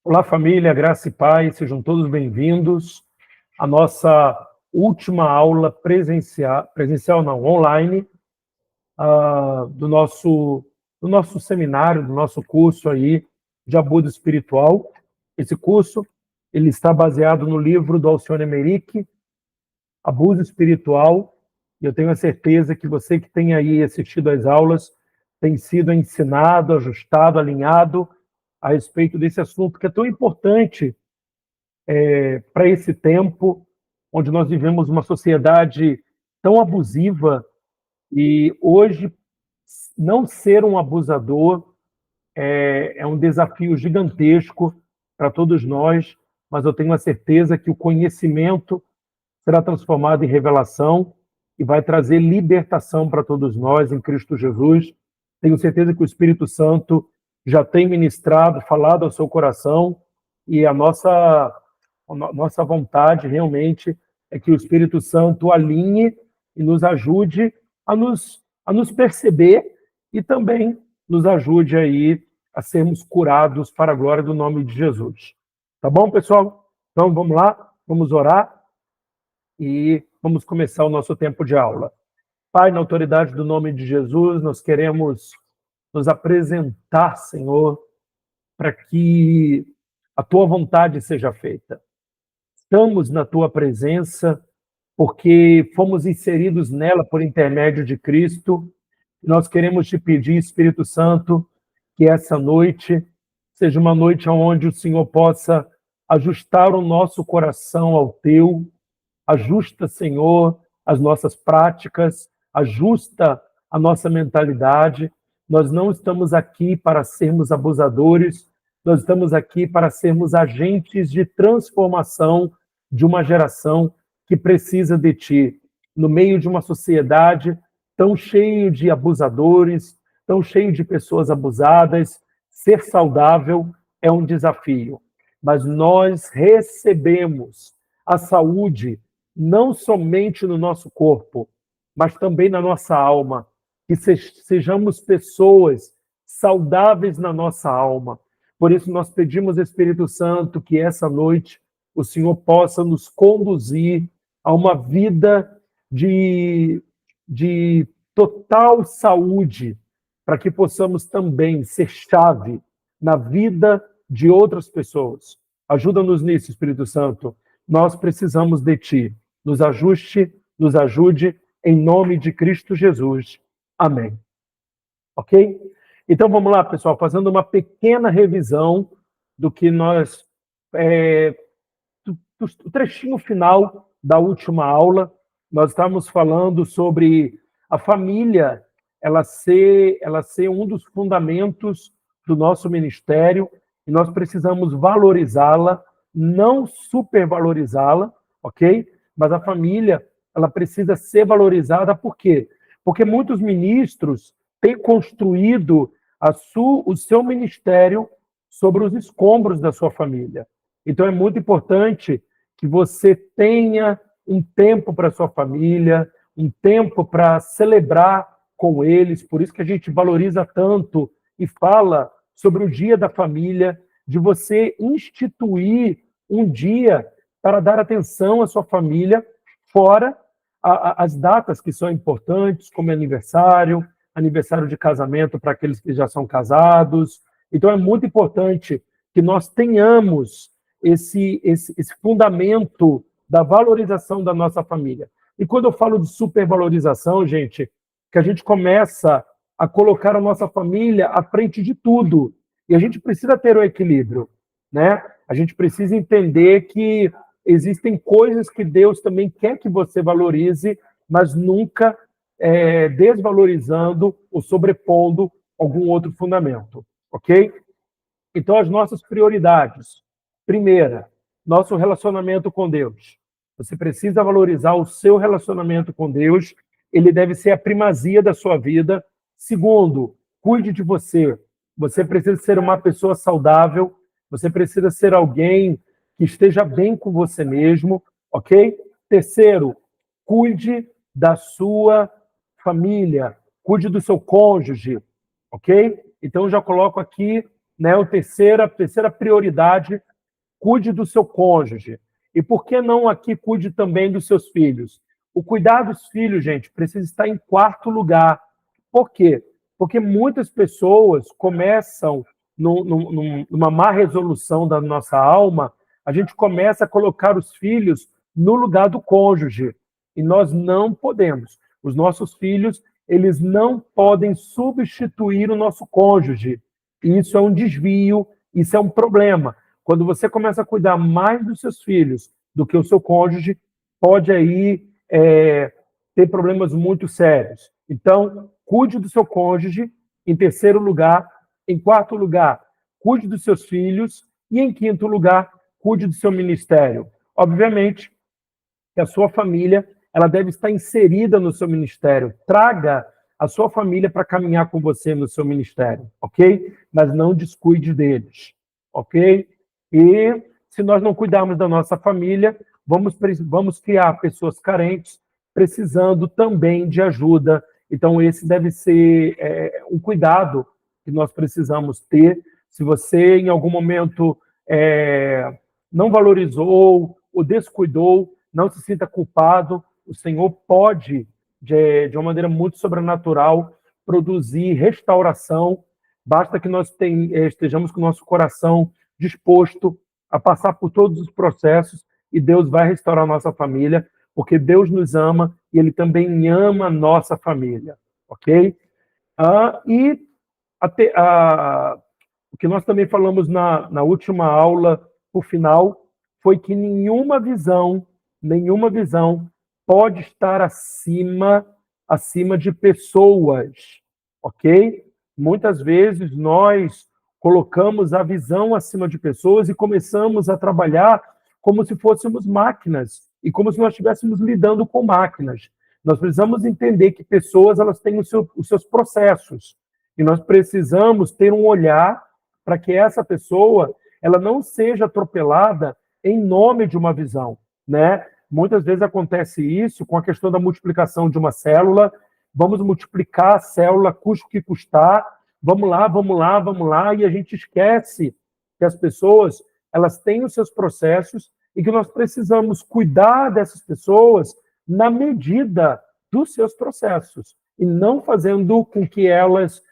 Olá, família, graça e paz, sejam todos bem-vindos à nossa última aula presencial não, online, do nosso seminário, do nosso curso aí de abuso espiritual. Esse curso, ele está baseado no livro do Alcione Emerick, Abuso Espiritual, e eu tenho a certeza que você que tem aí assistido às aulas tem sido ensinado, ajustado, alinhado a respeito desse assunto que é tão importante para esse tempo onde nós vivemos uma sociedade tão abusiva e hoje não ser um abusador é um desafio gigantesco para todos nós, mas eu tenho a certeza que o conhecimento será transformado em revelação e vai trazer libertação para todos nós em Cristo Jesus. Tenho certeza que o Espírito Santo já tem ministrado, falado ao seu coração, e a nossa vontade realmente é que o Espírito Santo alinhe e nos ajude a nos perceber e também nos ajude aí a sermos curados para a glória do nome de Jesus. Tá bom, pessoal? Então vamos lá, vamos orar e vamos começar o nosso tempo de aula. Pai, na autoridade do nome de Jesus, nós queremos nos apresentar, Senhor, para que a tua vontade seja feita. Estamos na tua presença porque fomos inseridos nela por intermédio de Cristo. Nós queremos te pedir, Espírito Santo, que essa noite seja uma noite onde o Senhor possa ajustar o nosso coração ao teu. Ajusta, Senhor, as nossas práticas, ajusta a nossa mentalidade. Nós não estamos aqui para sermos abusadores, nós estamos aqui para sermos agentes de transformação de uma geração que precisa de Ti. No meio de uma sociedade tão cheia de abusadores, tão cheia de pessoas abusadas, ser saudável é um desafio. Mas nós recebemos a saúde não somente no nosso corpo, mas também na nossa alma. Que sejamos pessoas saudáveis na nossa alma. Por isso nós pedimos, Espírito Santo, que essa noite o Senhor possa nos conduzir a uma vida de total saúde, para que possamos também ser chave na vida de outras pessoas. Ajuda-nos nisso, Espírito Santo. Nós precisamos de Ti. Nos ajude, em nome de Cristo Jesus. Amém. Ok? Então vamos lá, pessoal, fazendo uma pequena revisão do que nós... o trechinho final da última aula, nós estávamos falando sobre a família, ela ser um dos fundamentos do nosso ministério, e nós precisamos valorizá-la, não supervalorizá-la, ok? Mas a família, ela precisa ser valorizada, por quê? Porque muitos ministros têm construído o seu ministério sobre os escombros da sua família. Então é muito importante que você tenha um tempo para sua família, um tempo para celebrar com eles, por isso que a gente valoriza tanto e fala sobre o Dia da Família, de você instituir um dia para dar atenção à sua família, fora as datas que são importantes, como aniversário de casamento para aqueles que já são casados. Então é muito importante que nós tenhamos esse fundamento da valorização da nossa família. E quando eu falo de supervalorização, gente, que a gente começa a colocar a nossa família à frente de tudo. E a gente precisa ter o equilíbrio, né? A gente precisa entender que existem coisas que Deus também quer que você valorize, mas nunca desvalorizando ou sobrepondo algum outro fundamento, ok? Então, as nossas prioridades. Primeira, nosso relacionamento com Deus. Você precisa valorizar o seu relacionamento com Deus, ele deve ser a primazia da sua vida. Segundo, cuide de você. Você precisa ser uma pessoa saudável, você precisa ser alguém que esteja bem com você mesmo, ok? Terceiro, cuide da sua família, cuide do seu cônjuge, ok? Então, eu já coloco aqui né? A terceira prioridade, cuide do seu cônjuge. E por que não aqui cuide também dos seus filhos? O cuidar dos filhos, gente, precisa estar em quarto lugar. Por quê? Porque muitas pessoas começam, numa má resolução da nossa alma, a gente começa a colocar os filhos no lugar do cônjuge. E nós não podemos. Os nossos filhos, eles não podem substituir o nosso cônjuge. Isso é um desvio, isso é um problema. Quando você começa a cuidar mais dos seus filhos do que o seu cônjuge, pode aí ter problemas muito sérios. Então, cuide do seu cônjuge, em terceiro lugar. Em quarto lugar, cuide dos seus filhos. E em quinto lugar, cuide do seu ministério. Obviamente que a sua família, ela deve estar inserida no seu ministério. Traga a sua família para caminhar com você no seu ministério, ok? Mas não descuide deles, ok? E se nós não cuidarmos da nossa família, vamos criar pessoas carentes, precisando também de ajuda. Então, esse deve ser um cuidado que nós precisamos ter. Se você, em algum momento, não valorizou ou descuidou, não se sinta culpado. O Senhor pode, de uma maneira muito sobrenatural, produzir restauração. Basta que nós estejamos com o nosso coração disposto a passar por todos os processos e Deus vai restaurar a nossa família, porque Deus nos ama e Ele também ama a nossa família, ok? O que nós também falamos na última aula, por final, foi que nenhuma visão pode estar acima de pessoas, ok? Muitas vezes nós colocamos a visão acima de pessoas e começamos a trabalhar como se fôssemos máquinas e como se nós estivéssemos lidando com máquinas. Nós precisamos entender que pessoas, elas têm os seus processos e nós precisamos ter um olhar para que essa pessoa, ela não seja atropelada em nome de uma visão, né? Muitas vezes acontece isso com a questão da multiplicação de uma célula. Vamos multiplicar a célula, custe o que custar. Vamos lá, e a gente esquece que as pessoas, elas têm os seus processos e que nós precisamos cuidar dessas pessoas na medida dos seus processos e não fazendo com que elas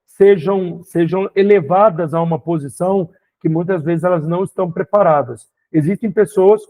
sejam elevadas a uma posição que muitas vezes elas não estão preparadas. Existem pessoas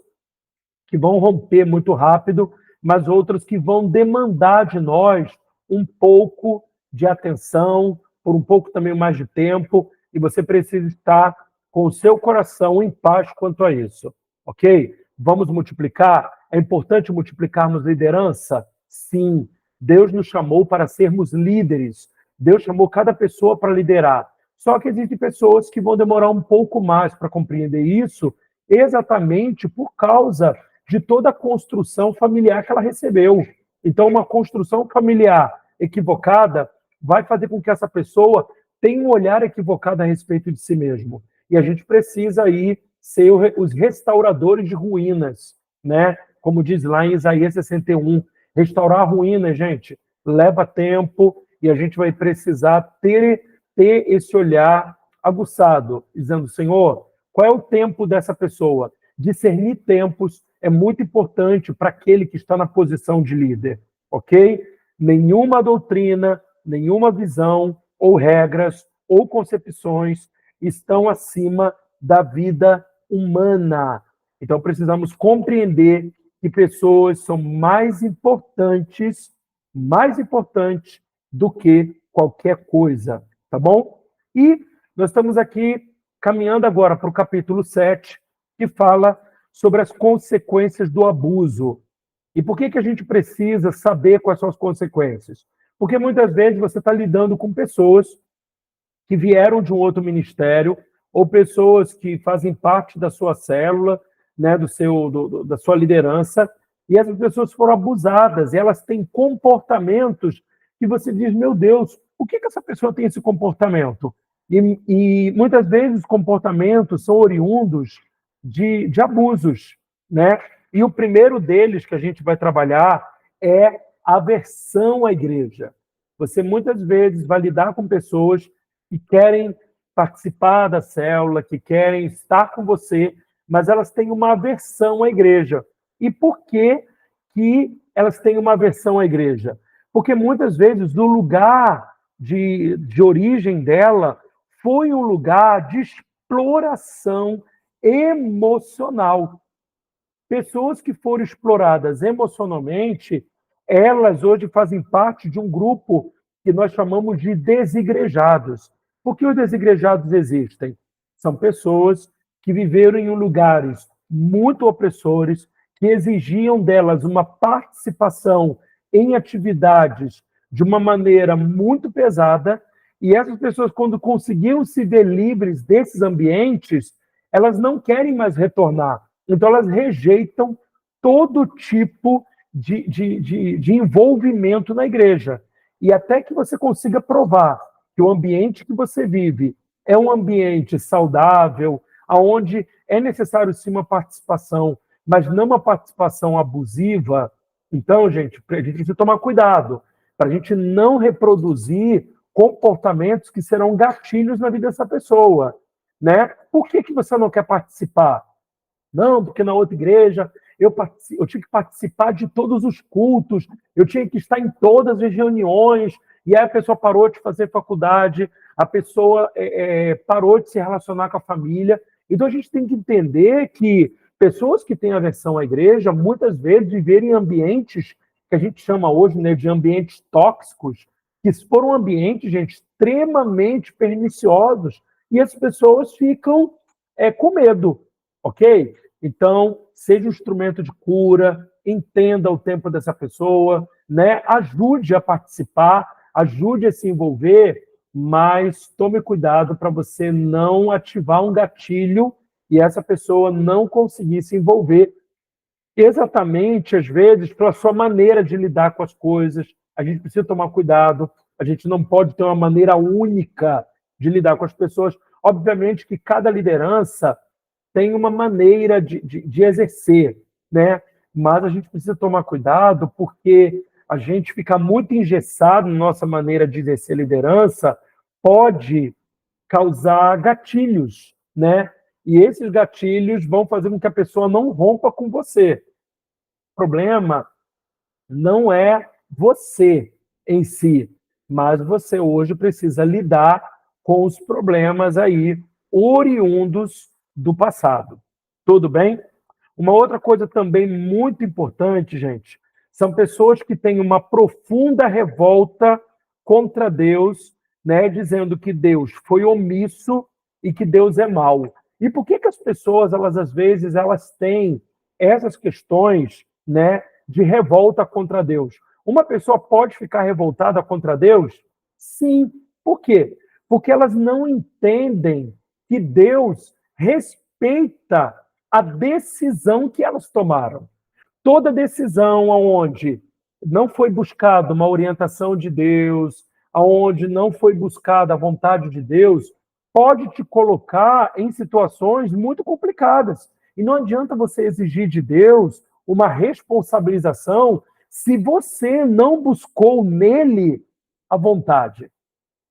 que vão romper muito rápido, mas outras que vão demandar de nós um pouco de atenção, por um pouco também mais de tempo, e você precisa estar com o seu coração em paz quanto a isso, ok? Vamos multiplicar? É importante multiplicarmos liderança? Sim. Deus nos chamou para sermos líderes. Deus chamou cada pessoa para liderar. Só que existem pessoas que vão demorar um pouco mais para compreender isso, exatamente por causa de toda a construção familiar que ela recebeu. Então, uma construção familiar equivocada vai fazer com que essa pessoa tenha um olhar equivocado a respeito de si mesmo. E a gente precisa aí ser os restauradores de ruínas, né? Como diz lá em Isaías 61, restaurar ruínas, gente, leva tempo e a gente vai precisar ter esse olhar aguçado, dizendo, Senhor, qual é o tempo dessa pessoa? Discernir tempos é muito importante para aquele que está na posição de líder, ok? Nenhuma doutrina, nenhuma visão, ou regras, ou concepções estão acima da vida humana. Então, precisamos compreender que pessoas são mais importantes do que qualquer coisa, tá bom? E nós estamos aqui caminhando agora para o capítulo 7, que fala sobre as consequências do abuso. E por que a gente precisa saber quais são as consequências? Porque muitas vezes você está lidando com pessoas que vieram de um outro ministério ou pessoas que fazem parte da sua célula, né, da sua liderança, e essas pessoas foram abusadas, e elas têm comportamentos que você diz, meu Deus, por que essa pessoa tem esse comportamento? E muitas vezes os comportamentos são oriundos de abusos, né? E o primeiro deles que a gente vai trabalhar é a aversão à igreja. Você muitas vezes vai lidar com pessoas que querem participar da célula, que querem estar com você, mas elas têm uma aversão à igreja. E por que que elas têm uma aversão à igreja? Porque muitas vezes o lugar de origem dela foi um lugar de exploração emocional. Pessoas que foram exploradas emocionalmente, elas hoje fazem parte de um grupo que nós chamamos de desigrejados. Por que os desigrejados existem? São pessoas que viveram em lugares muito opressores, que exigiam delas uma participação em atividades de uma maneira muito pesada, e essas pessoas, quando conseguiam se ver livres desses ambientes, elas não querem mais retornar. Então, elas rejeitam todo tipo de envolvimento na igreja. E até que você consiga provar que o ambiente que você vive é um ambiente saudável, onde é necessário sim uma participação, mas não uma participação abusiva. Então, gente, a gente precisa tomar cuidado para a gente não reproduzir comportamentos que serão gatilhos na vida dessa pessoa, né? Por que você não quer participar? Não, porque na outra igreja eu tinha que participar de todos os cultos, eu tinha que estar em todas as reuniões, e aí a pessoa parou de fazer faculdade, a pessoa parou de se relacionar com a família. Então a gente tem que entender que pessoas que têm aversão à igreja, muitas vezes viverem em ambientes que a gente chama hoje, né, de ambientes tóxicos, que foram ambientes, gente, extremamente perniciosos, e as pessoas ficam com medo, ok? Então, seja um instrumento de cura, entenda o tempo dessa pessoa, né? Ajude a participar, ajude a se envolver, mas tome cuidado para você não ativar um gatilho e essa pessoa não conseguir se envolver exatamente, às vezes, pela sua maneira de lidar com as coisas. A gente precisa tomar cuidado, a gente não pode ter uma maneira única de lidar com as pessoas. Obviamente que cada liderança tem uma maneira de exercer, né? Mas a gente precisa tomar cuidado porque a gente ficar muito engessado na nossa maneira de exercer liderança pode causar gatilhos, né? E esses gatilhos vão fazer com que a pessoa não rompa com você. O problema não é você em si, mas você hoje precisa lidar com os problemas aí oriundos do passado. Tudo bem? Uma outra coisa também muito importante, gente, são pessoas que têm uma profunda revolta contra Deus, né, dizendo que Deus foi omisso e que Deus é mau. E por que as pessoas, elas às vezes, elas têm essas questões, né, de revolta contra Deus? Uma pessoa pode ficar revoltada contra Deus? Sim. Por quê? Porque elas não entendem que Deus respeita a decisão que elas tomaram. Toda decisão onde não foi buscada uma orientação de Deus, onde não foi buscada a vontade de Deus, pode te colocar em situações muito complicadas. E não adianta você exigir de Deus uma responsabilização se você não buscou nele a vontade.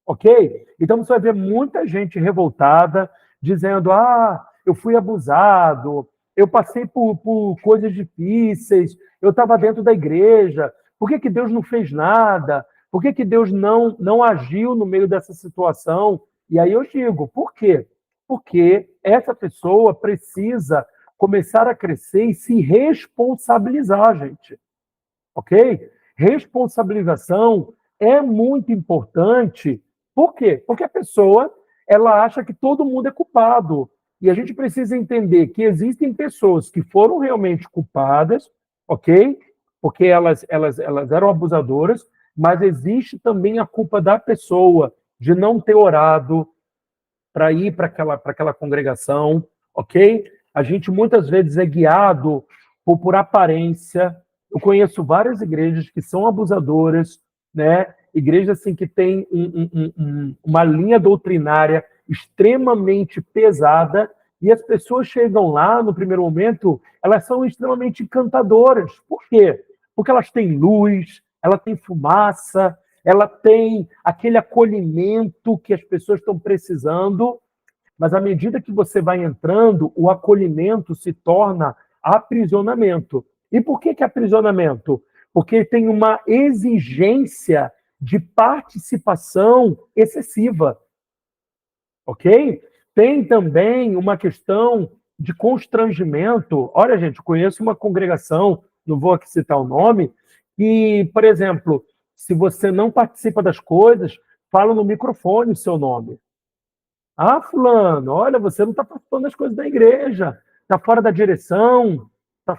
Ok? Então você vai ver muita gente revoltada, dizendo: eu fui abusado, eu passei por coisas difíceis, eu estava dentro da igreja, por que Deus não fez nada? Por que Deus não agiu no meio dessa situação? E aí eu digo, por quê? Porque essa pessoa precisa começar a crescer e se responsabilizar, gente. Ok? Responsabilização é muito importante. Por quê? Porque a pessoa, ela acha que todo mundo é culpado. E a gente precisa entender que existem pessoas que foram realmente culpadas, ok? Porque elas eram abusadoras, mas existe também a culpa da pessoa de não ter orado para ir para aquela congregação, ok? A gente muitas vezes é guiado por aparência. Eu conheço várias igrejas que são abusadoras, né? Igrejas assim, que têm uma linha doutrinária extremamente pesada, e as pessoas chegam lá, no primeiro momento, elas são extremamente encantadoras. Por quê? Porque elas têm luz, ela tem fumaça, ela tem aquele acolhimento que as pessoas estão precisando, mas à medida que você vai entrando, o acolhimento se torna aprisionamento. E por que aprisionamento? Porque tem uma exigência de participação excessiva, ok? Tem também uma questão de constrangimento. Olha, gente, eu conheço uma congregação, não vou aqui citar o nome, que, por exemplo, se você não participa das coisas, fala no microfone o seu nome. Ah, fulano, olha, você não está participando das coisas da igreja, está fora da direção, está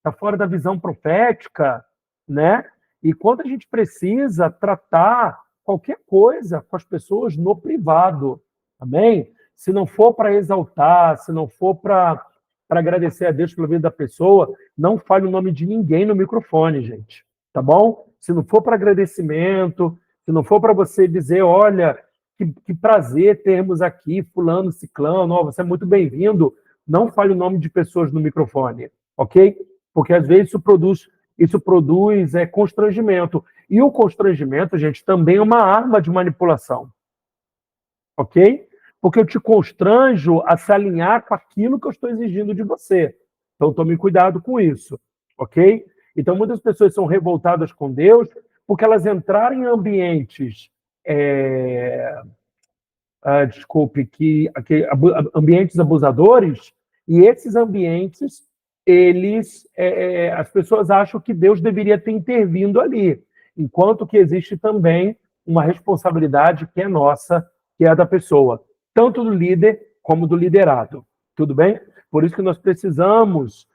tá fora da visão profética, né? E quando a gente precisa tratar qualquer coisa com as pessoas no privado, amém? Se não for para exaltar, se não for para agradecer a Deus pela vida da pessoa, não fale o nome de ninguém no microfone, gente, tá bom? Se não for para agradecimento, se não for para você dizer, olha, que prazer termos aqui fulano, ciclano, ó, você é muito bem-vindo, não fale o nome de pessoas no microfone, ok? Porque às vezes isso produz constrangimento. E o constrangimento, gente, também é uma arma de manipulação, ok? Porque eu te constranjo a se alinhar com aquilo que eu estou exigindo de você. Então, tome cuidado com isso, ok? Então, muitas pessoas são revoltadas com Deus porque elas entraram em ambientes, ambientes abusadores, e esses ambientes, as pessoas acham que Deus deveria ter intervindo ali, enquanto que existe também uma responsabilidade que é nossa, que é a da pessoa, tanto do líder como do liderado. Tudo bem? Por isso que nós precisamos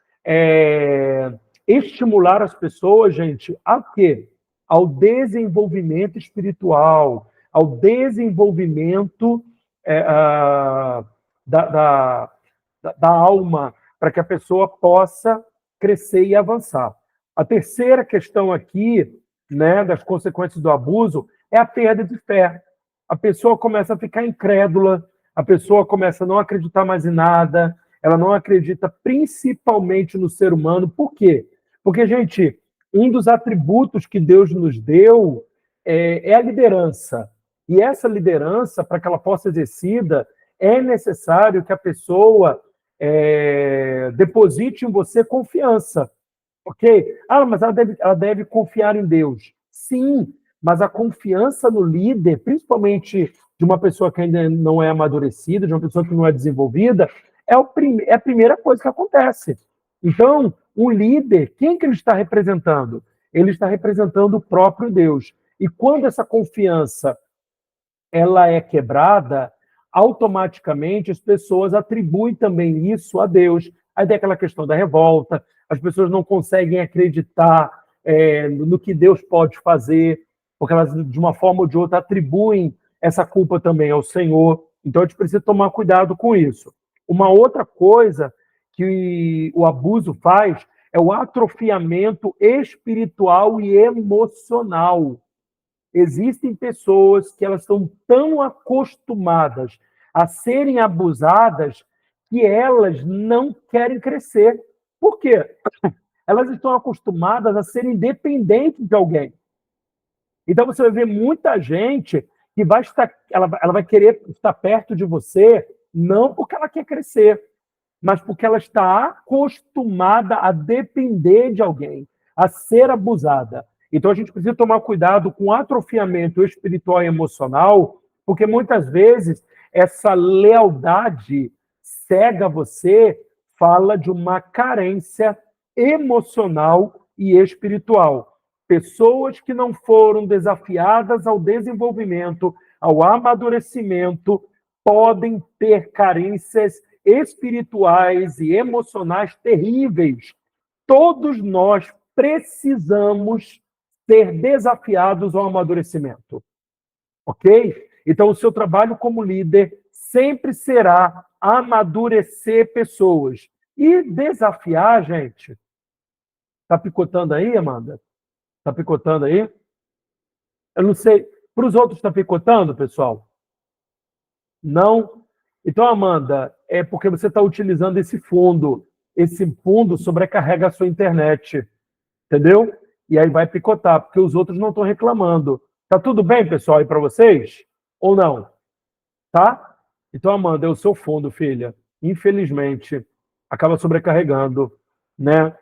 estimular as pessoas, gente, a quê? Ao desenvolvimento espiritual, ao desenvolvimento da alma, para que a pessoa possa crescer e avançar. A terceira questão aqui, né, das consequências do abuso, é a perda de fé. A pessoa começa a ficar incrédula, a pessoa começa a não acreditar mais em nada, ela não acredita principalmente no ser humano. Por quê? Porque, gente, um dos atributos que Deus nos deu é a liderança. E essa liderança, para que ela possa ser exercida, é necessário que a pessoa deposite em você confiança. Ok? Ah, mas ela deve confiar em Deus. Sim, mas a confiança no líder, principalmente de uma pessoa que ainda não é amadurecida, de uma pessoa que não é desenvolvida, é a primeira coisa que acontece. Então, um líder, quem que ele está representando? Ele está representando o próprio Deus. E quando essa confiança ela é quebrada, automaticamente as pessoas atribuem também isso a Deus. Aí tem aquela questão da revolta, as pessoas não conseguem acreditar no que Deus pode fazer, porque elas, de uma forma ou de outra, atribuem essa culpa também ao Senhor. Então, a gente precisa tomar cuidado com isso. Uma outra coisa que o abuso faz é o atrofiamento espiritual e emocional. Existem pessoas que elas estão tão acostumadas a serem abusadas que elas não querem crescer. Por quê? Elas estão acostumadas a serem dependentes de alguém. Então você vai ver muita gente que ela vai querer estar perto de você não porque ela quer crescer, mas porque ela está acostumada a depender de alguém, a ser abusada. Então a gente precisa tomar cuidado com o atrofiamento espiritual e emocional, porque muitas vezes essa lealdade cega você, fala de uma carência emocional e espiritual. Pessoas que não foram desafiadas ao desenvolvimento, ao amadurecimento, podem ter carências espirituais e emocionais terríveis. Todos nós precisamos ser desafiados ao amadurecimento, ok? Então, o seu trabalho como líder sempre será amadurecer pessoas. E desafiar, gente. Tá picotando aí, Amanda? Tá picotando aí? Eu não sei. Para os outros está picotando, pessoal? Não? Então, Amanda, é porque você está utilizando esse fundo. Esse fundo sobrecarrega a sua internet. Entendeu? E aí vai picotar, porque os outros não estão reclamando. Tá tudo bem, pessoal, aí para vocês? Ou não? Tá? Então, Amanda, é o seu fundo, filha. Infelizmente, acaba sobrecarregando, né?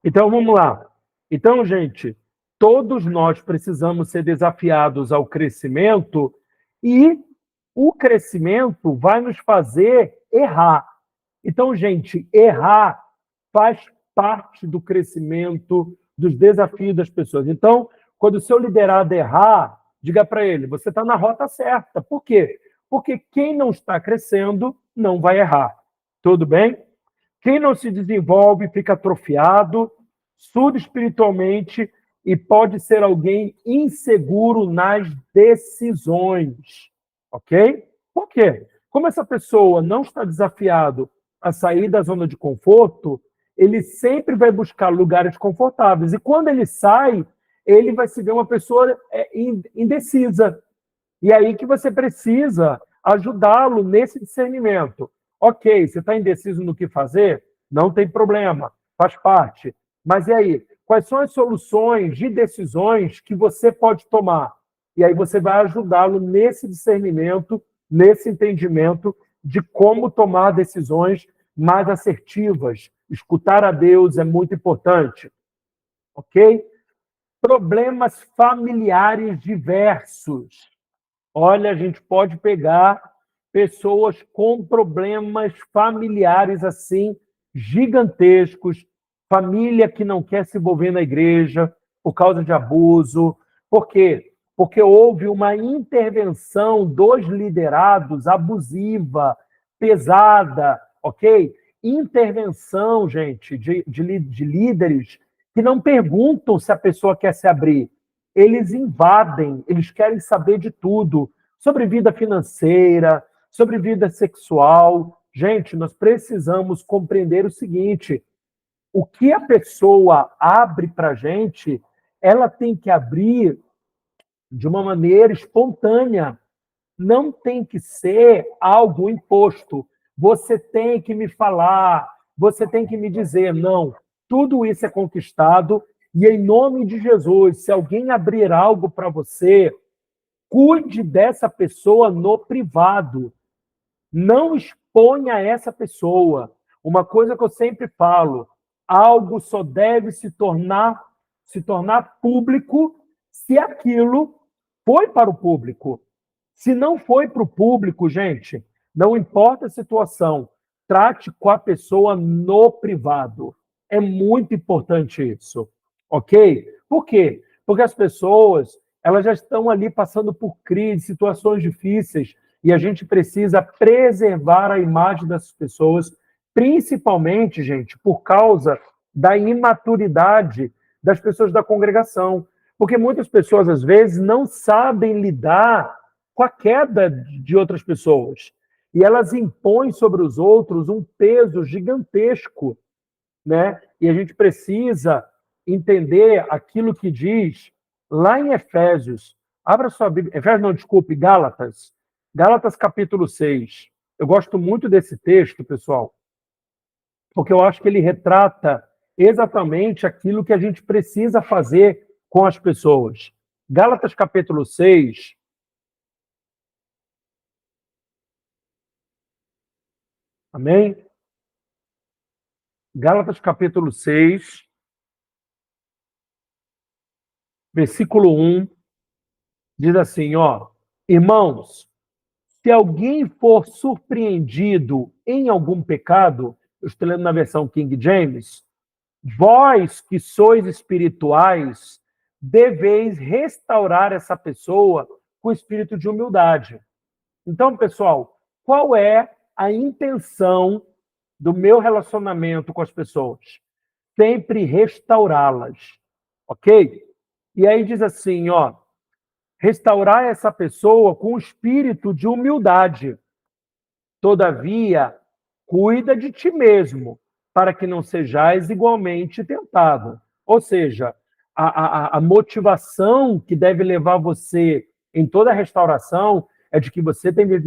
Então, vamos lá. Então, gente, todos nós precisamos ser desafiados ao crescimento e o crescimento vai nos fazer errar. Então, gente, errar faz parte do crescimento, dos desafios das pessoas. Então, quando o seu liderado errar, diga para ele, você está na rota certa. Por quê? Porque quem não está crescendo não vai errar. Tudo bem? Quem não se desenvolve fica atrofiado, surdo espiritualmente e pode ser alguém inseguro nas decisões. Ok? Por quê? Como essa pessoa não está desafiado a sair da zona de conforto, ele sempre vai buscar lugares confortáveis. E quando ele sai, ele vai se ver uma pessoa indecisa. E aí que você precisa ajudá-lo nesse discernimento. Ok, você está indeciso no que fazer? Não tem problema, faz parte. Mas e aí? Quais são as soluções de decisões que você pode tomar? E aí você vai ajudá-lo nesse discernimento, nesse entendimento de como tomar decisões mais assertivas. Escutar a Deus é muito importante. Ok? Problemas familiares diversos. Olha, a gente pode pegar pessoas com problemas familiares assim gigantescos, família que não quer se envolver na igreja por causa de abuso. Por quê? Porque houve uma intervenção dos liderados abusiva, pesada, ok? Intervenção, gente, de líderes que não perguntam se a pessoa quer se abrir. Eles invadem, eles querem saber de tudo, sobre vida financeira, sobre vida sexual. Gente, nós precisamos compreender o seguinte, o que a pessoa abre para a gente, ela tem que abrir de uma maneira espontânea, não tem que ser algo imposto. Você tem que me falar, você tem que me dizer, não. Tudo isso é conquistado e, em nome de Jesus, se alguém abrir algo para você, cuide dessa pessoa no privado. Não exponha essa pessoa. Uma coisa que eu sempre falo, algo só deve se tornar público se aquilo foi para o público. Se não foi para o público, gente, não importa a situação, trate com a pessoa no privado. É muito importante isso, ok? Por quê? Porque as pessoas, elas já estão ali passando por crise, situações difíceis, e a gente precisa preservar a imagem dessas pessoas, principalmente, gente, por causa da imaturidade das pessoas da congregação. Porque muitas pessoas, às vezes, não sabem lidar com a queda de outras pessoas. E elas impõem sobre os outros um peso gigantesco, né? E a gente precisa entender aquilo que diz lá em Efésios. Abra sua Bíblia. Efésios, não, desculpe, Gálatas. Gálatas, capítulo 6. Eu gosto muito desse texto, pessoal, porque eu acho que ele retrata exatamente aquilo que a gente precisa fazer com as pessoas. Gálatas, capítulo 6. Amém? Gálatas capítulo 6, versículo 1, diz assim, ó, irmãos, se alguém for surpreendido em algum pecado, eu estou lendo na versão King James, vós que sois espirituais, deveis restaurar essa pessoa com espírito de humildade. Então, pessoal, qual é a intenção do meu relacionamento com as pessoas? Sempre restaurá-las, ok? E aí diz assim, ó, restaurar essa pessoa com espírito de humildade. Todavia, cuida de ti mesmo, para que não sejais igualmente tentado. Ou seja, a motivação que deve levar você em toda a restauração é de que você deve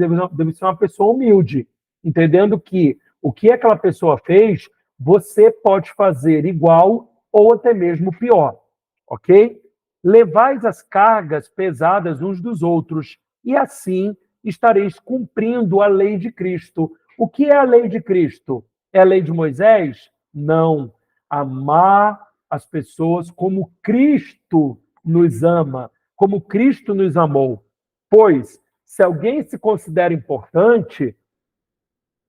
ser uma pessoa humilde, entendendo que o que aquela pessoa fez, você pode fazer igual ou até mesmo pior. ok? Levais as cargas pesadas uns dos outros, e assim estareis cumprindo a lei de Cristo. O que é a lei de Cristo? É a lei de Moisés? Não. Amar as pessoas como Cristo nos ama, como Cristo nos amou. Pois, se alguém se considera importante,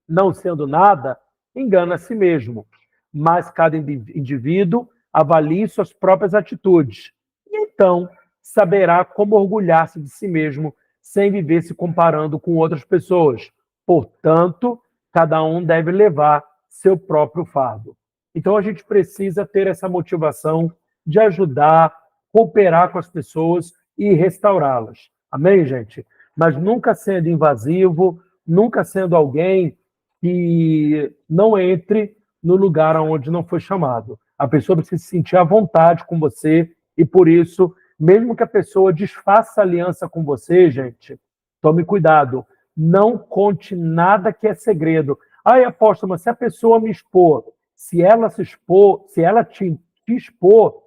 não sendo nada, engana a si mesmo. Mas cada indivíduo avalie suas próprias atitudes. E então saberá como orgulhar-se de si mesmo sem viver se comparando com outras pessoas. Portanto, cada um deve levar seu próprio fardo. Então a gente precisa ter essa motivação de ajudar, cooperar com as pessoas e restaurá-las. Amém, gente? Mas nunca sendo invasivo, nunca sendo alguém que não entre no lugar onde não foi chamado. A pessoa precisa se sentir à vontade com você e, por isso, mesmo que a pessoa desfaça aliança com você, gente, tome cuidado. Não conte nada que é segredo. Ai, apóstolo, mas se a pessoa me expor, se ela se expor, se ela te expor,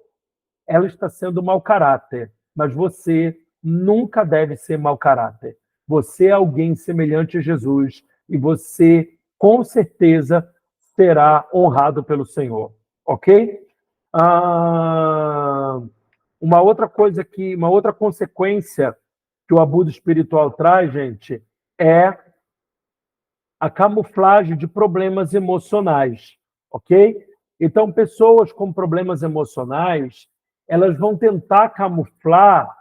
ela está sendo mau caráter. Mas você nunca deve ser mau caráter. Você é alguém semelhante a Jesus e você, com certeza, será honrado pelo Senhor. Ok? Uma outra coisa uma outra consequência que o abuso espiritual traz, gente, é a camuflagem de problemas emocionais, ok? Então, pessoas com problemas emocionais, elas vão tentar camuflar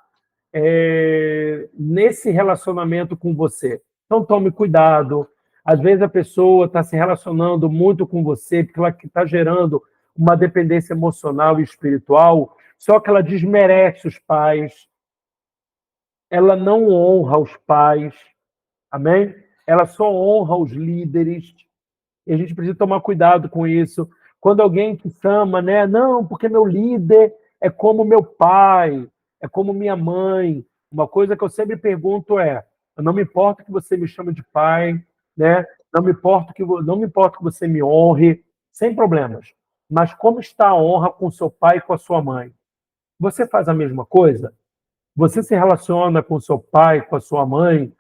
nesse relacionamento com você. Então, tome cuidado. Às vezes a pessoa está se relacionando muito com você porque ela está gerando uma dependência emocional e espiritual, só que ela desmerece os pais, ela não honra os pais, amém? Ela só honra os líderes. E a gente precisa tomar cuidado com isso. Quando alguém te chama, né? Não, porque meu líder é como meu pai, é como minha mãe. Uma coisa que eu sempre pergunto é: eu não me importa que você me chame de pai, né? Não me importa que você me honre, sem problemas. Mas como está a honra com seu pai e com a sua mãe? Você faz a mesma coisa? Você se relaciona com seu pai, com a sua mãe,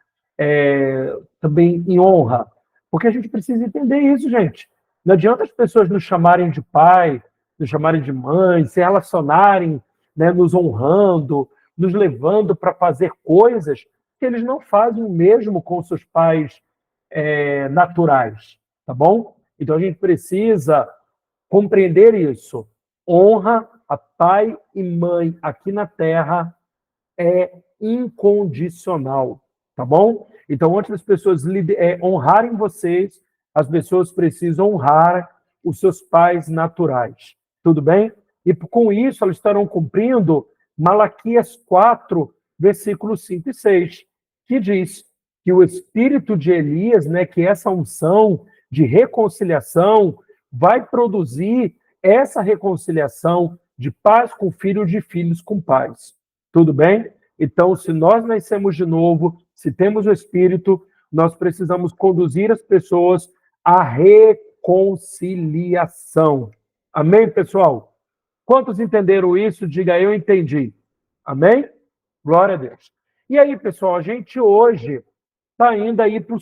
também em honra? Porque a gente precisa entender isso, gente. Não adianta as pessoas nos chamarem de pai, nos chamarem de mãe, se relacionarem, né, nos honrando, nos levando para fazer coisas que eles não fazem o mesmo com seus pais naturais, tá bom? Então a gente precisa compreender isso. Honra a pai e mãe aqui na Terra é incondicional, tá bom? Então, antes das pessoas honrarem vocês, as pessoas precisam honrar os seus pais naturais, tudo bem? E com isso, elas estarão cumprindo Malaquias 4, versículos 5 e 6, que diz que o espírito de Elias, né, que essa unção de reconciliação vai produzir essa reconciliação de pais com filhos, de filhos com pais. Tudo bem? Então, se nós nascemos de novo, se temos o Espírito, nós precisamos conduzir as pessoas à reconciliação. Amém, pessoal? Quantos entenderam isso? Diga, eu entendi. Amém? Glória a Deus. E aí, pessoal, a gente hoje está indo aí para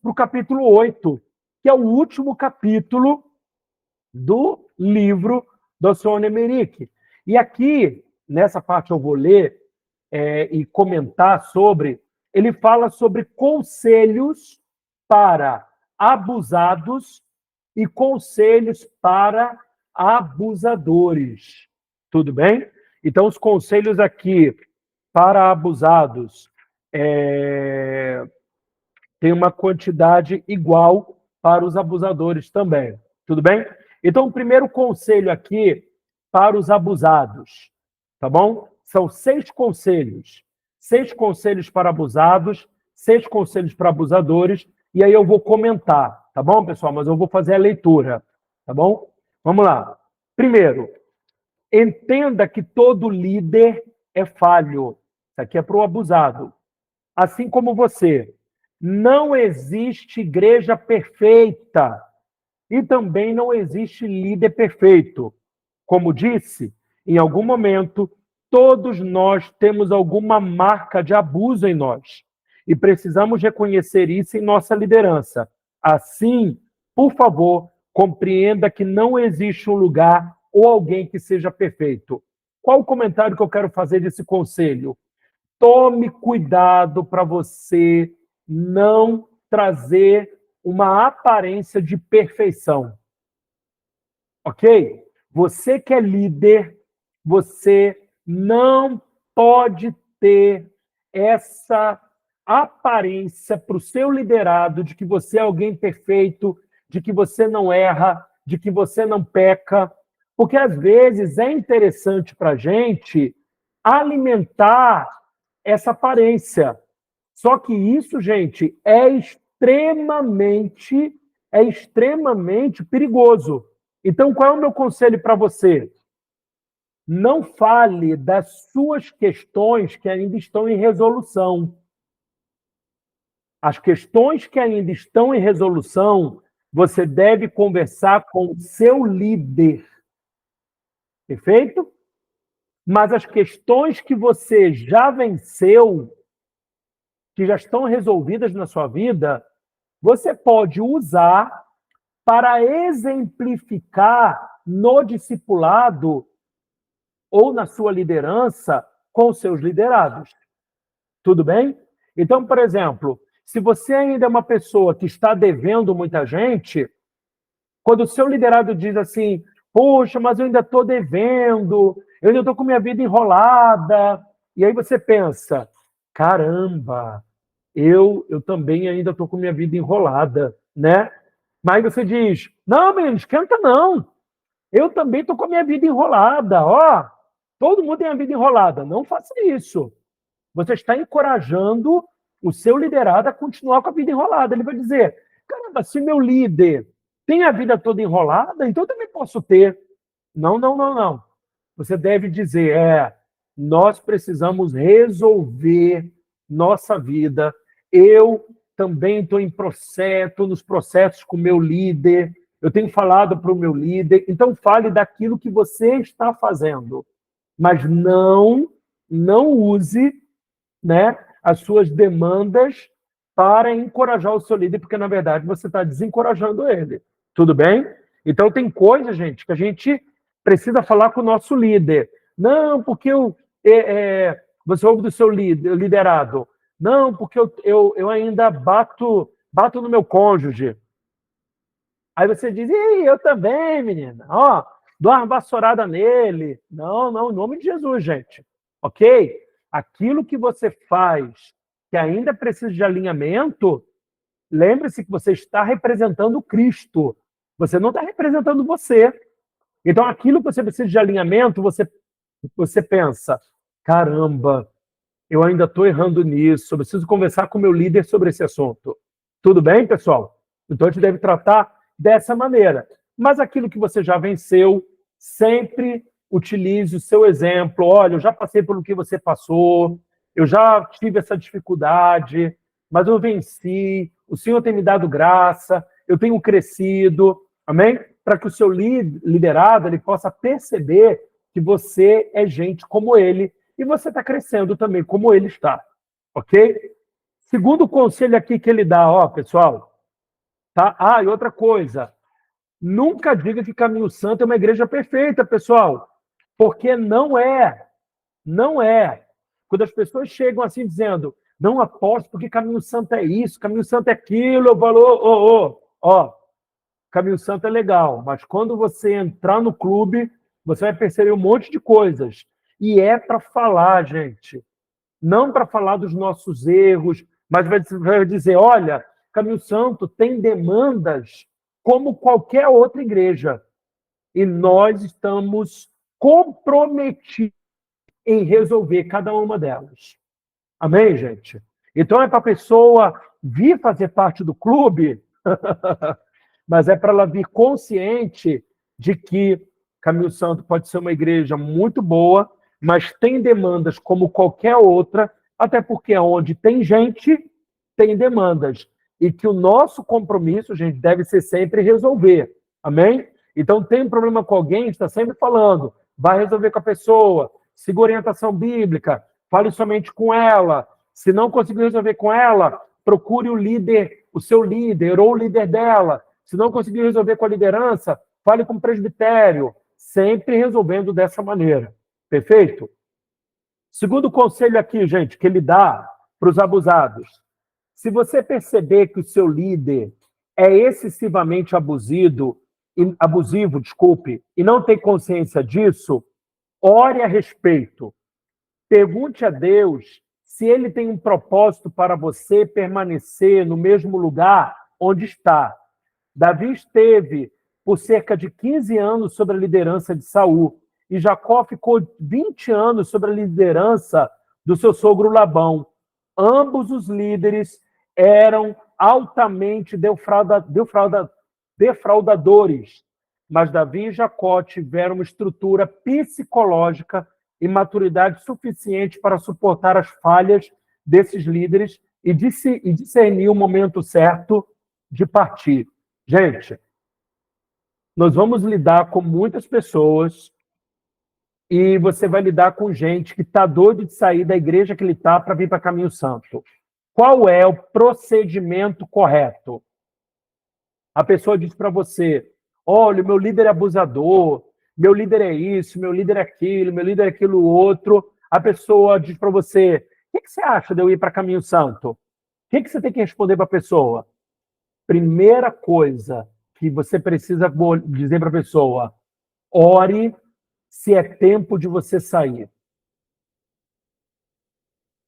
o capítulo 8, que é o último capítulo do livro do Alcione Emerick. E aqui, nessa parte eu vou ler e comentar sobre, ele fala sobre conselhos para abusados e conselhos para abusadores. Tudo bem? Então, os conselhos aqui para abusados tem uma quantidade igual para os abusadores também. Tudo bem? Então, o primeiro conselho aqui para os abusados, tá bom? São 6 conselhos. 6 conselhos para abusados, 6 conselhos para abusadores, e aí eu vou comentar, tá bom, pessoal? Mas eu vou fazer a leitura, tá bom? Vamos lá. Primeiro, entenda que todo líder é falho. Isso aqui é para o abusado. Assim como você. Não existe igreja perfeita e também não existe líder perfeito. Como disse, em algum momento, todos nós temos alguma marca de abuso em nós. E precisamos reconhecer isso em nossa liderança. Assim, por favor, compreenda que não existe um lugar ou alguém que seja perfeito. Qual o comentário que eu quero fazer desse conselho? Tome cuidado para você não trazer uma aparência de perfeição. Ok? Você que é líder, você não pode ter essa aparência para o seu liderado de que você é alguém perfeito, de que você não erra, de que você não peca, porque às vezes é interessante para a gente alimentar essa aparência. Só que isso, gente, é extremamente perigoso. Então, qual é o meu conselho para você? Não fale das suas questões que ainda estão em resolução. As questões que ainda estão em resolução, você deve conversar com o seu líder. Perfeito? Mas as questões que você já venceu, que já estão resolvidas na sua vida, você pode usar para exemplificar no discipulado ou na sua liderança com seus liderados. Tudo bem? Então, por exemplo, se você ainda é uma pessoa que está devendo muita gente, quando o seu liderado diz assim, poxa, mas eu ainda estou devendo, eu ainda estou com minha vida enrolada, e aí você pensa, caramba, eu também ainda estou com minha vida enrolada, né? Mas você diz, não, menino, esquenta não, eu também estou com a minha vida enrolada, ó, todo mundo tem a vida enrolada, não faça isso. Você está encorajando o seu liderado a continuar com a vida enrolada. Ele vai dizer, caramba, se meu líder tem a vida toda enrolada, então eu também posso ter. Não. Você deve dizer, nós precisamos resolver nossa vida. Eu também estou nos processos com o meu líder. Eu tenho falado para o meu líder. Então, fale daquilo que você está fazendo. Mas não use, né, as suas demandas para encorajar o seu líder, porque, na verdade, você está desencorajando ele. Tudo bem? Então, tem coisa, gente, que a gente precisa falar com o nosso líder. Não, porque você ouve do seu liderado. Não, porque eu ainda bato no meu cônjuge. Aí você diz, eu também, menina. Ó, dou uma vassourada nele. Não, em nome de Jesus, gente. Ok? Aquilo que você faz que ainda precisa de alinhamento, lembre-se que você está representando Cristo. Você não está representando você. Então, aquilo que você precisa de alinhamento, você pensa, caramba, eu ainda estou errando nisso, eu preciso conversar com o meu líder sobre esse assunto. Tudo bem, pessoal? Então, a gente deve tratar dessa maneira. Mas aquilo que você já venceu, sempre utilize o seu exemplo. Olha, eu já passei pelo que você passou, eu já tive essa dificuldade, mas eu venci, o Senhor tem me dado graça, eu tenho crescido, amém? Para que o seu liderado ele possa perceber que você é gente como ele e você está crescendo também como ele está, ok? Segundo conselho aqui que ele dá, ó, pessoal, tá? E outra coisa, nunca diga que Caminho Santo é uma igreja perfeita, pessoal, porque não é. Quando as pessoas chegam assim dizendo, não aposto porque Caminho Santo é isso, Caminho Santo é aquilo, eu falo, Caminho Santo é legal, mas quando você entrar no clube, você vai perceber um monte de coisas. E é para falar, gente. Não para falar dos nossos erros, mas vai dizer, olha, Caminho Santo tem demandas como qualquer outra igreja. E nós estamos comprometidos em resolver cada uma delas. Amém, gente? Então é para a pessoa vir fazer parte do clube, mas é para ela vir consciente de que Caminho Santo pode ser uma igreja muito boa, mas tem demandas como qualquer outra, até porque onde tem gente, tem demandas. E que o nosso compromisso, gente, deve ser sempre resolver. Amém? Então, tem um problema com alguém, está sempre falando, vai resolver com a pessoa, siga orientação bíblica, fale somente com ela. Se não conseguir resolver com ela, procure o líder, o seu líder ou o líder dela. Se não conseguir resolver com a liderança, fale com o presbitério, sempre resolvendo dessa maneira. Perfeito? Segundo conselho aqui, gente, que ele dá para os abusados. Se você perceber que o seu líder é excessivamente abusivo, e não tem consciência disso, ore a respeito. Pergunte a Deus se ele tem um propósito para você permanecer no mesmo lugar onde está. Davi esteve por cerca de 15 anos sob a liderança de Saul, e Jacó ficou 20 anos sob a liderança do seu sogro Labão. Ambos os líderes eram altamente defraudadores, mas Davi e Jacó tiveram uma estrutura psicológica e maturidade suficiente para suportar as falhas desses líderes e discernir o momento certo de partir. Gente, nós vamos lidar com muitas pessoas e você vai lidar com gente que está doido de sair da igreja que ele está para vir para Caminho Santo. Qual é o procedimento correto? A pessoa diz para você, olha, meu líder é abusador, meu líder é isso, meu líder é aquilo, meu líder é aquilo outro. A pessoa diz para você, o que você acha de eu ir para Caminho Santo? O que você tem que responder para a pessoa? Primeira coisa que você precisa dizer para a pessoa, ore se é tempo de você sair.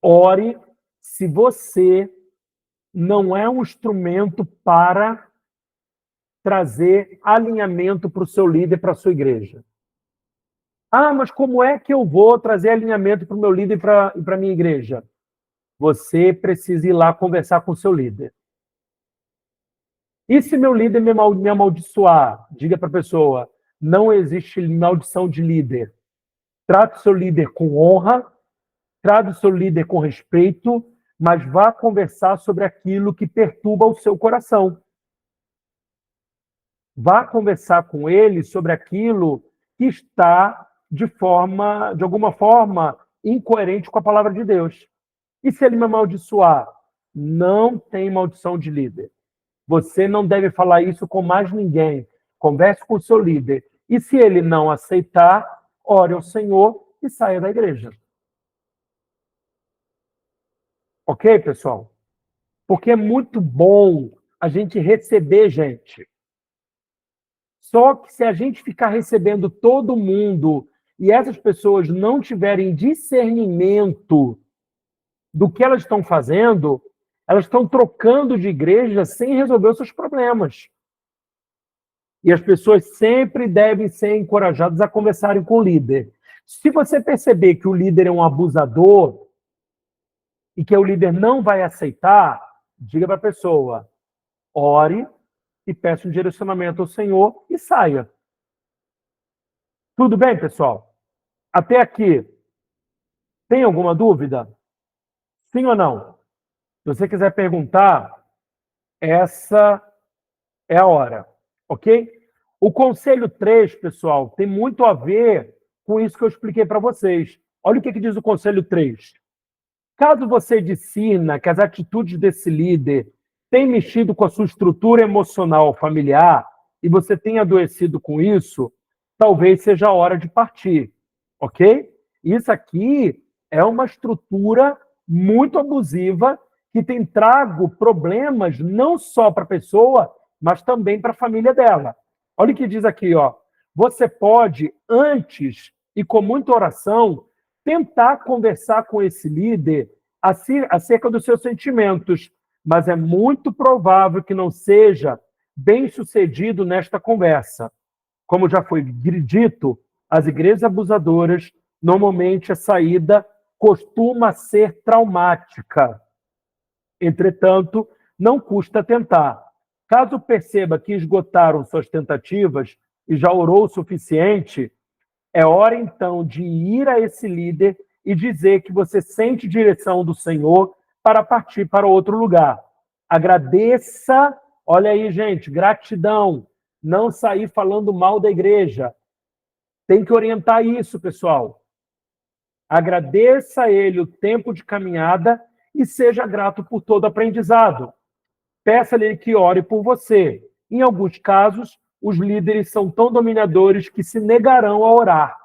Ore se você não é um instrumento para trazer alinhamento para o seu líder, para a sua igreja. Ah, mas como é que eu vou trazer alinhamento para o meu líder e para a minha igreja? Você precisa ir lá conversar com o seu líder. E se meu líder me amaldiçoar? Diga para a pessoa, não existe maldição de líder. Trate o seu líder com honra, trate o seu líder com respeito, mas vá conversar sobre aquilo que perturba o seu coração. Vá conversar com ele sobre aquilo que está de alguma forma, incoerente com a palavra de Deus. E se ele me amaldiçoar? Não tem maldição de líder. Você não deve falar isso com mais ninguém. Converse com o seu líder. E se ele não aceitar, ore ao Senhor e saia da igreja. Ok, pessoal? Porque é muito bom a gente receber gente. Só que se a gente ficar recebendo todo mundo e essas pessoas não tiverem discernimento do que elas estão fazendo, elas estão trocando de igreja sem resolver os seus problemas. E as pessoas sempre devem ser encorajadas a conversarem com o líder. Se você perceber que o líder é um abusador e que o líder não vai aceitar, diga para a pessoa, ore e peça um direcionamento ao Senhor e saia. Tudo bem, pessoal? Até aqui, tem alguma dúvida? Sim ou não? Se você quiser perguntar, essa é a hora, ok? O conselho 3, pessoal, tem muito a ver com isso que eu expliquei para vocês. Olha o que diz o conselho 3. Caso você discirna que as atitudes desse líder têm mexido com a sua estrutura emocional familiar e você tem adoecido com isso, talvez seja a hora de partir, ok? Isso aqui é uma estrutura muito abusiva que tem trago problemas não só para a pessoa, mas também para a família dela. Olha o que diz aqui, ó. Você pode, antes e com muita oração, tentar conversar com esse líder acerca dos seus sentimentos, mas é muito provável que não seja bem-sucedido nesta conversa. Como já foi dito, as igrejas abusadoras, normalmente a saída costuma ser traumática. Entretanto, não custa tentar. Caso perceba que esgotaram suas tentativas e já orou o suficiente, é hora então de ir a esse líder e dizer que você sente direção do Senhor para partir para outro lugar. Agradeça, olha aí, gente, gratidão. Não sair falando mal da igreja. Tem que orientar isso, pessoal. Agradeça a ele o tempo de caminhada e seja grato por todo aprendizado. Peça-lhe que ore por você. Em alguns casos, os líderes são tão dominadores que se negarão a orar.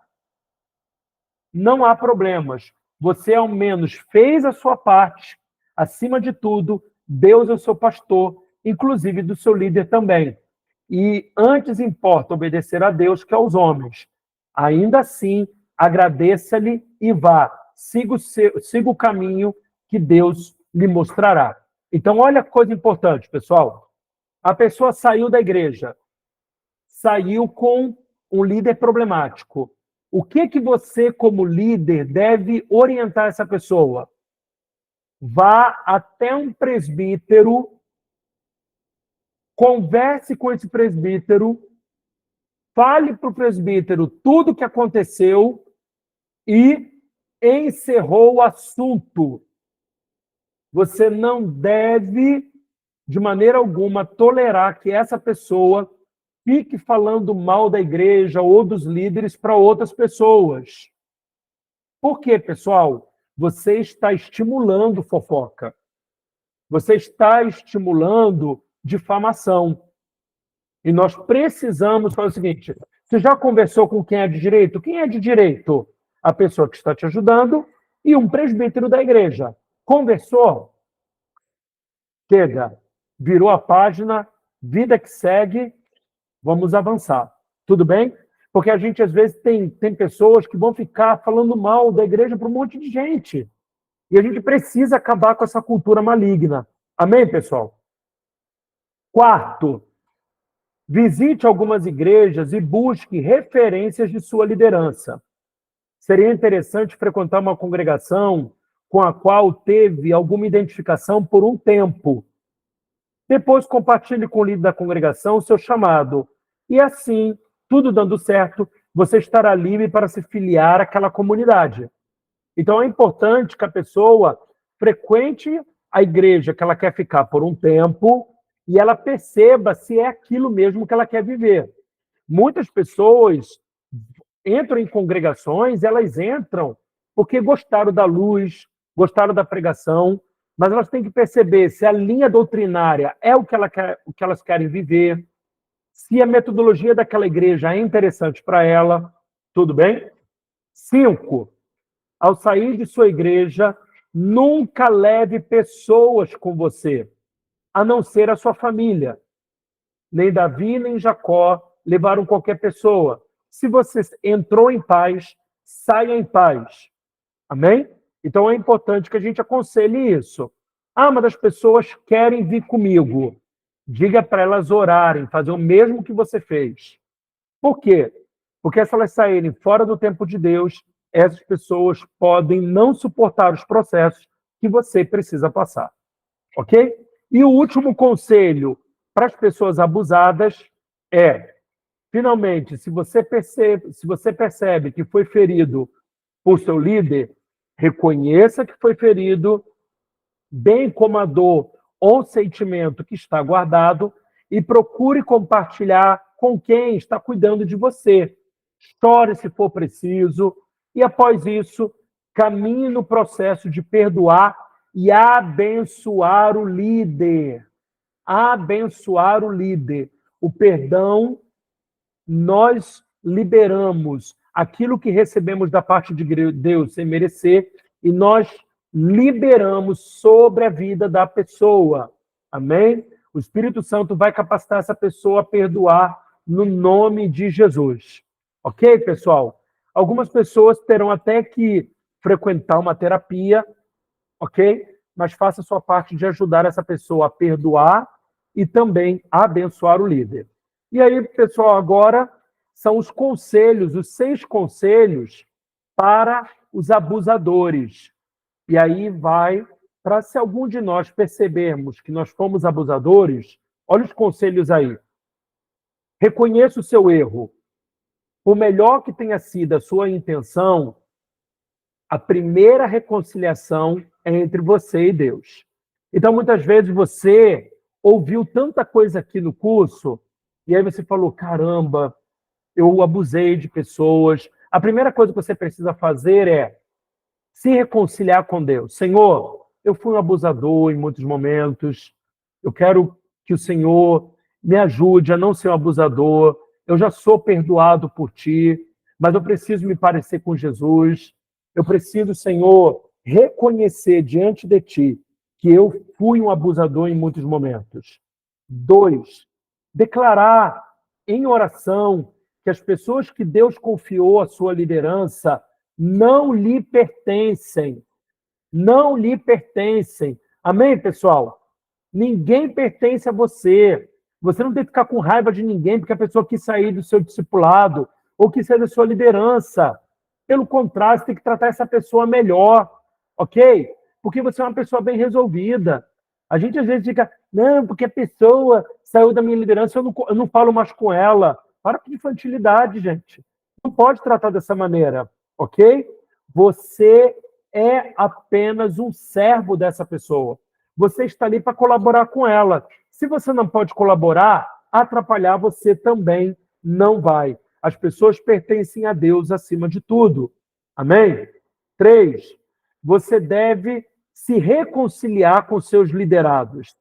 Não há problemas. Você, ao menos, fez a sua parte. Acima de tudo, Deus é o seu pastor, inclusive do seu líder também. E antes importa obedecer a Deus que aos homens. Ainda assim, agradeça-lhe e vá. Siga o caminho que Deus lhe mostrará. Então, olha que coisa importante, pessoal. A pessoa saiu da igreja, saiu com um líder problemático. O que você, como líder, deve orientar essa pessoa? Vá até um presbítero, converse com esse presbítero, fale para o presbítero tudo o que aconteceu e encerrou o assunto. Você não deve, de maneira alguma, tolerar que essa pessoa fique falando mal da igreja ou dos líderes para outras pessoas. Por quê, pessoal? Você está estimulando fofoca. Você está estimulando difamação. E nós precisamos fazer o seguinte: você já conversou com quem é de direito? Quem é de direito? A pessoa que está te ajudando e um presbítero da igreja. Conversou? Chega. Virou a página, vida que segue, vamos avançar. Tudo bem? Porque a gente, às vezes, tem pessoas que vão ficar falando mal da igreja para um monte de gente. E a gente precisa acabar com essa cultura maligna. Amém, pessoal? Quarto, visite algumas igrejas e busque referências de sua liderança. Seria interessante frequentar uma congregação com a qual teve alguma identificação por um tempo. Depois, compartilhe com o líder da congregação o seu chamado. E assim, tudo dando certo, você estará livre para se filiar àquela comunidade. Então, é importante que a pessoa frequente a igreja que ela quer ficar por um tempo e ela perceba se é aquilo mesmo que ela quer viver. Muitas pessoas entram em congregações, elas entram porque gostaram da luz, gostaram da pregação, mas elas têm que perceber se a linha doutrinária é o que elas querem viver, se a metodologia daquela igreja é interessante para ela, tudo bem? 5. Ao sair de sua igreja, nunca leve pessoas com você, a não ser a sua família. Nem Davi, nem Jacó levaram qualquer pessoa. Se você entrou em paz, saia em paz. Amém? Então é importante que a gente aconselhe isso. Ah, mas as pessoas querem vir comigo. Diga para elas orarem, fazer o mesmo que você fez. Por quê? Porque se elas saírem fora do tempo de Deus, essas pessoas podem não suportar os processos que você precisa passar. Ok? E o último conselho para as pessoas abusadas é, finalmente, se você percebe que foi ferido por seu líder, reconheça que foi ferido, bem como a dor ou sentimento que está guardado, e procure compartilhar com quem está cuidando de você. Chore se for preciso, e após isso, caminhe no processo de perdoar e abençoar o líder. Abençoar o líder. O perdão, nós liberamos aquilo que recebemos da parte de Deus sem merecer, e nós liberamos sobre a vida da pessoa. Amém? O Espírito Santo vai capacitar essa pessoa a perdoar no nome de Jesus. Ok, pessoal? Algumas pessoas terão até que frequentar uma terapia, ok? Mas faça a sua parte de ajudar essa pessoa a perdoar e também a abençoar o líder. E aí, pessoal, agora são os conselhos, os 6 conselhos para os abusadores. E aí vai para, se algum de nós percebermos que nós fomos abusadores, olha os conselhos aí. Reconheça o seu erro. Por melhor que tenha sido a sua intenção, a primeira reconciliação é entre você e Deus. Então, muitas vezes você ouviu tanta coisa aqui no curso, e aí você falou, caramba, eu abusei de pessoas. A primeira coisa que você precisa fazer é se reconciliar com Deus. Senhor, eu fui um abusador em muitos momentos. Eu quero que o Senhor me ajude a não ser um abusador. Eu já sou perdoado por ti, mas eu preciso me parecer com Jesus. Eu preciso, Senhor, reconhecer diante de ti que eu fui um abusador em muitos momentos. 2, declarar em oração que as pessoas que Deus confiou a sua liderança não lhe pertencem. Não lhe pertencem. Amém, pessoal? Ninguém pertence a você. Você não tem que ficar com raiva de ninguém porque a pessoa quis sair do seu discipulado ou quis sair da sua liderança. Pelo contrário, você tem que tratar essa pessoa melhor, ok? Porque você é uma pessoa bem resolvida. A gente às vezes fica, não, porque a pessoa saiu da minha liderança, eu não falo mais com ela. Para de infantilidade, gente. Não pode tratar dessa maneira, ok? Você é apenas um servo dessa pessoa. Você está ali para colaborar com ela. Se você não pode colaborar, atrapalhar você também não vai. As pessoas pertencem a Deus acima de tudo. Amém? 3, você deve se reconciliar com seus liderados.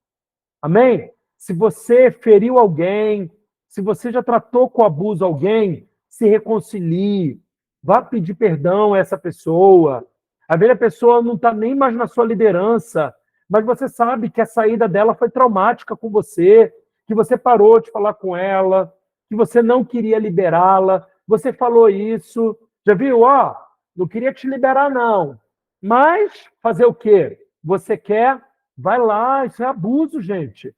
Amém? Se você feriu alguém, se você já tratou com abuso alguém, se reconcilie. Vá pedir perdão a essa pessoa. Às vezes a pessoa não está nem mais na sua liderança, mas você sabe que a saída dela foi traumática com você, que você parou de falar com ela, que você não queria liberá-la, você falou isso, já viu? Ó, não queria te liberar não, mas fazer o quê? Você quer? Vai lá, isso é abuso, gente.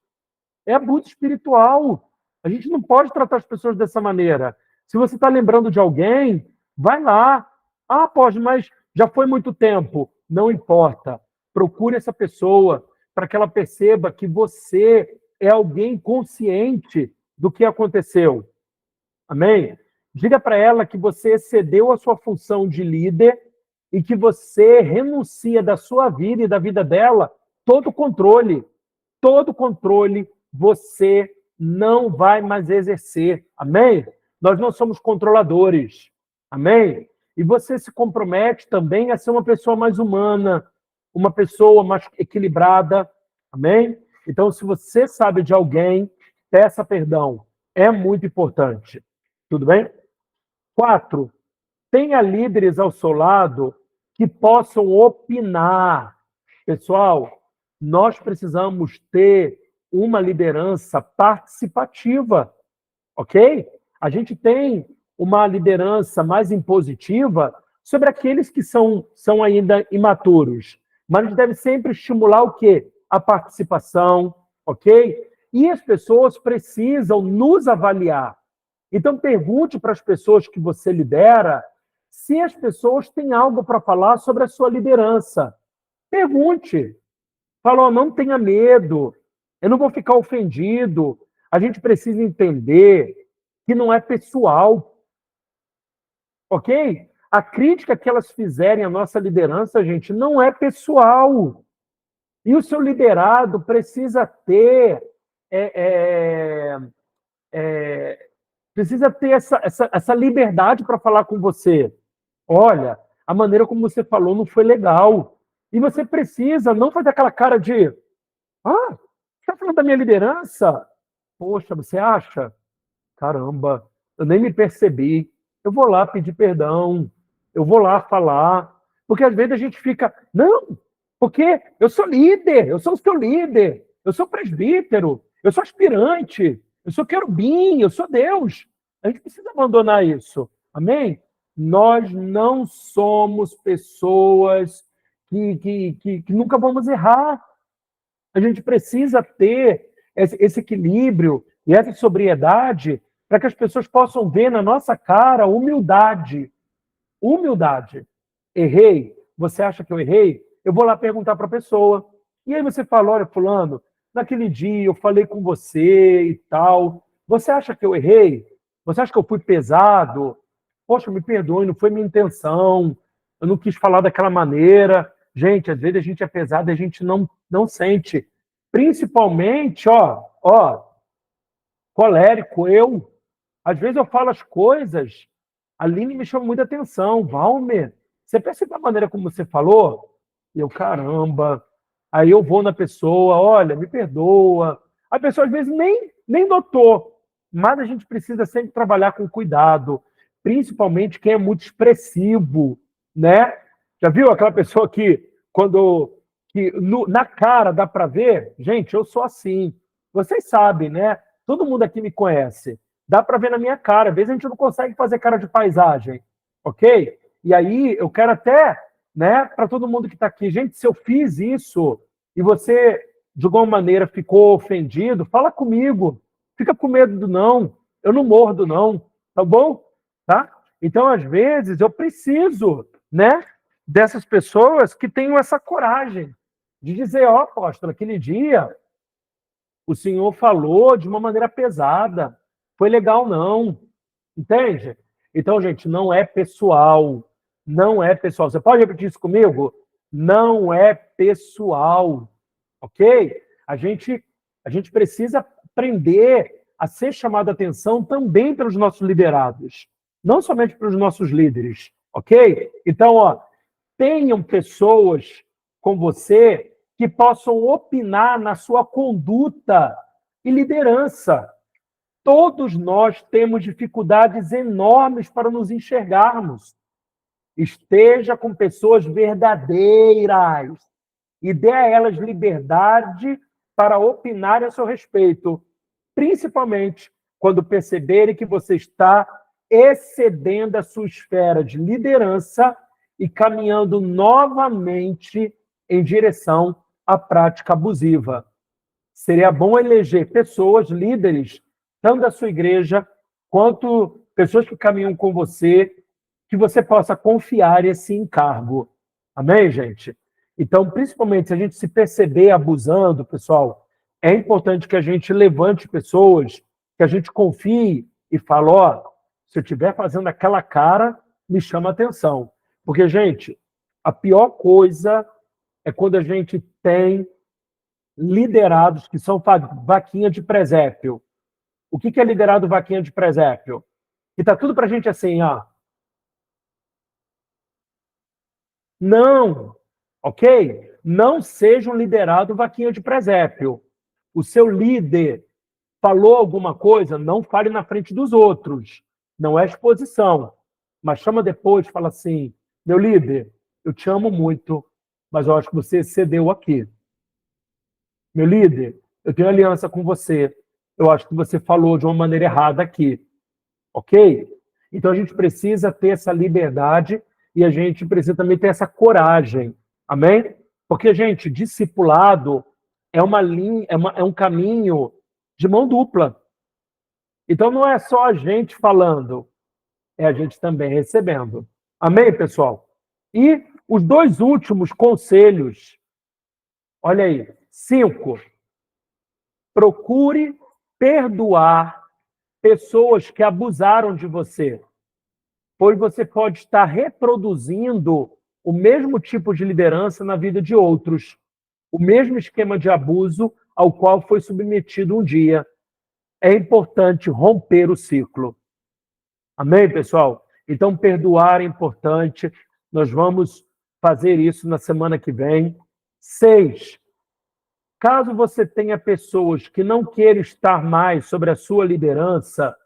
É abuso espiritual. A gente não pode tratar as pessoas dessa maneira. Se você está lembrando de alguém, vai lá. Ah, pode, mas já foi muito tempo. Não importa. Procure essa pessoa para que ela perceba que você é alguém consciente do que aconteceu. Amém? Diga para ela que você excedeu a sua função de líder e que você renuncia da sua vida e da vida dela todo o controle. Todo o controle você não vai mais exercer. Amém? Nós não somos controladores. Amém? E você se compromete também a ser uma pessoa mais humana, uma pessoa mais equilibrada. Amém? Então, se você sabe de alguém, peça perdão. É muito importante. Tudo bem? 4, tenha líderes ao seu lado que possam opinar. Pessoal, nós precisamos ter uma liderança participativa, ok? A gente tem uma liderança mais impositiva sobre aqueles que são ainda imaturos. Mas a gente deve sempre estimular o quê? A participação, ok? E as pessoas precisam nos avaliar. Então, pergunte para as pessoas que você lidera se as pessoas têm algo para falar sobre a sua liderança. Pergunte. Fala, oh, não tenha medo, eu não vou ficar ofendido. A gente precisa entender que não é pessoal, ok? A crítica que elas fizerem à nossa liderança, gente, não é pessoal. E o seu liderado precisa ter essa liberdade para falar com você. Olha, a maneira como você falou não foi legal. E você precisa não fazer aquela cara de você está falando da minha liderança? Poxa, você acha? Caramba, eu nem me percebi. Eu vou lá pedir perdão. Eu vou lá falar. Porque às vezes a gente fica, não, porque eu sou líder, eu sou o seu líder, eu sou presbítero, eu sou aspirante, eu sou querubim, eu sou Deus. A gente precisa abandonar isso. Amém? Nós não somos pessoas que nunca vamos errar. A gente precisa ter esse equilíbrio e essa sobriedade para que as pessoas possam ver na nossa cara humildade. Humildade. Errei? Você acha que eu errei? Eu vou lá perguntar para a pessoa. E aí você fala, olha, fulano, naquele dia eu falei com você e tal. Você acha que eu errei? Você acha que eu fui pesado? Poxa, me perdoe, não foi minha intenção. Eu não quis falar daquela maneira. Gente, às vezes a gente é pesado e a gente não sente. Principalmente, colérico, eu. Às vezes eu falo as coisas, a Aline me chama muita atenção. Valmer, você percebe a maneira como você falou? E eu, caramba. Aí eu vou na pessoa, olha, me perdoa. A pessoa às vezes nem notou, mas a gente precisa sempre trabalhar com cuidado, principalmente quem é muito expressivo, né? Já viu aquela pessoa que, na cara dá para ver? Gente, eu sou assim. Vocês sabem, né? Todo mundo aqui me conhece. Dá para ver na minha cara. Às vezes a gente não consegue fazer cara de paisagem, ok? E aí eu quero até, né, para todo mundo que está aqui, gente, se eu fiz isso e você de alguma maneira ficou ofendido, fala comigo. Fica com medo do não. Eu não mordo não, tá bom? Tá? Então, às vezes eu preciso, né, dessas pessoas que tenham essa coragem de dizer, ó, apóstolo, aquele dia o senhor falou de uma maneira pesada. Foi legal, não. Entende? Então, gente, não é pessoal. Não é pessoal. Você pode repetir isso comigo? Não é pessoal. Ok? A gente precisa aprender a ser chamado a atenção também pelos nossos liderados. Não somente pelos nossos líderes. Ok? Então, ó, tenham pessoas com você que possam opinar na sua conduta e liderança. Todos nós temos dificuldades enormes para nos enxergarmos. Esteja com pessoas verdadeiras e dê a elas liberdade para opinar a seu respeito, principalmente quando perceberem que você está excedendo a sua esfera de liderança e caminhando novamente em direção à prática abusiva. Seria bom eleger pessoas, líderes, tanto da sua igreja, quanto pessoas que caminham com você, que você possa confiar esse encargo. Amém, gente? Então, principalmente, se a gente se perceber abusando, pessoal, é importante que a gente levante pessoas, que a gente confie e fale, ó, se eu estiver fazendo aquela cara, me chama atenção. Porque, gente, a pior coisa é quando a gente tem liderados que são vaquinha de presépio. O que é liderado vaquinha de presépio? E tá tudo pra gente assim, ó. Não, ok? Não seja um liderado vaquinha de presépio. O seu líder falou alguma coisa, não fale na frente dos outros. Não é exposição. Mas chama depois e fala assim, meu líder, eu te amo muito, mas eu acho que você cedeu aqui. Meu líder, eu tenho aliança com você. Eu acho que você falou de uma maneira errada aqui. Ok? Então a gente precisa ter essa liberdade e a gente precisa também ter essa coragem. Amém? Porque, gente, discipulado é uma linha, é um caminho de mão dupla. Então não é só a gente falando, é a gente também recebendo. Amém, pessoal? E os dois últimos conselhos, olha aí, 5. Procure perdoar pessoas que abusaram de você, pois você pode estar reproduzindo o mesmo tipo de liderança na vida de outros, o mesmo esquema de abuso ao qual foi submetido um dia. É importante romper o ciclo. Amém, pessoal? Então, perdoar é importante. Nós vamos fazer isso na semana que vem. 6. Caso você tenha pessoas que não queiram estar mais sobre a sua liderança,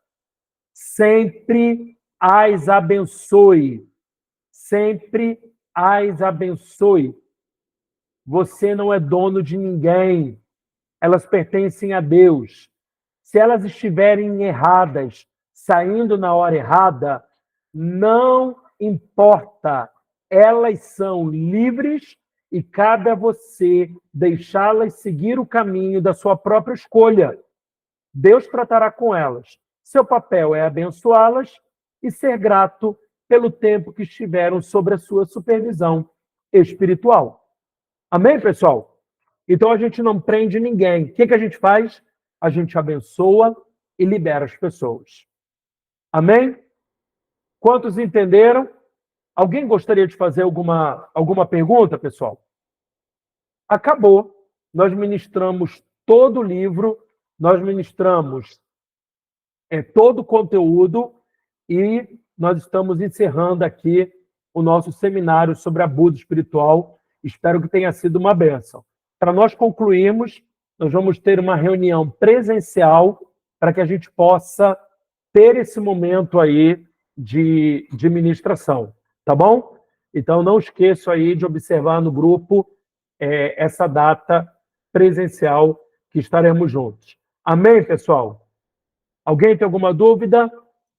sempre as abençoe. Sempre as abençoe. Você não é dono de ninguém. Elas pertencem a Deus. Se elas estiverem erradas, saindo na hora errada, não importa. Elas são livres e cabe a você deixá-las seguir o caminho da sua própria escolha. Deus tratará com elas. Seu papel é abençoá-las e ser grato pelo tempo que estiveram sob a sua supervisão espiritual. Amém, pessoal? Então a gente não prende ninguém. O que a gente faz? A gente abençoa e libera as pessoas. Amém? Quantos entenderam? Alguém gostaria de fazer alguma pergunta, pessoal? Acabou. Nós ministramos todo o livro, nós ministramos todo o conteúdo e nós estamos encerrando aqui o nosso seminário sobre abuso espiritual. Espero que tenha sido uma bênção. Para nós concluirmos, nós vamos ter uma reunião presencial para que a gente possa ter esse momento aí de ministração, tá bom? Então, não esqueça aí de observar no grupo essa data presencial que estaremos juntos. Amém, pessoal? Alguém tem alguma dúvida?